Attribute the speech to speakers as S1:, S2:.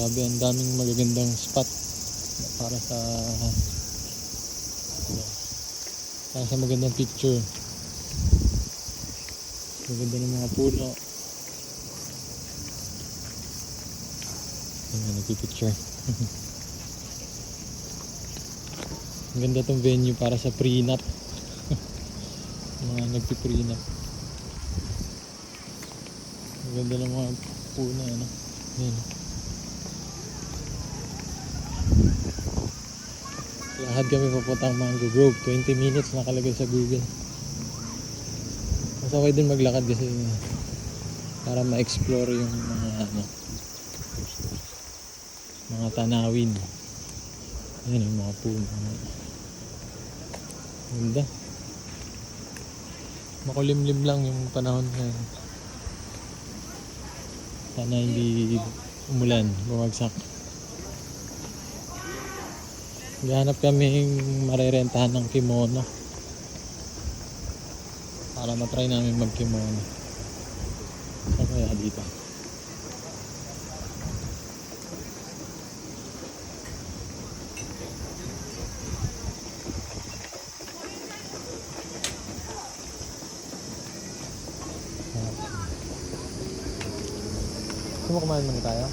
S1: Grabe, ang daming magagandang spot para sa magandang picture. Maganda ng mga puno. Ayan, nagpipicture. Ang ganda tong venue para sa prenup. Mga nagpi-prenup. Ang ganda ng mga puno, ano. Ayan. Lakad kami papuntang Mango Grove. 20 minutes nakalagay sa Google. Mas okay din maglakad kasi para ma-explore yung mga tanawin. Ayan yung mga puno. Ganda. Makulimlim lang yung panahon ngayon. Sana hindi umulan, bumagsak. Gahanap kaming marerentahan ng kimono para matry namin mag-kimono. So kaya dito. Gusto mo kumain muna tayo?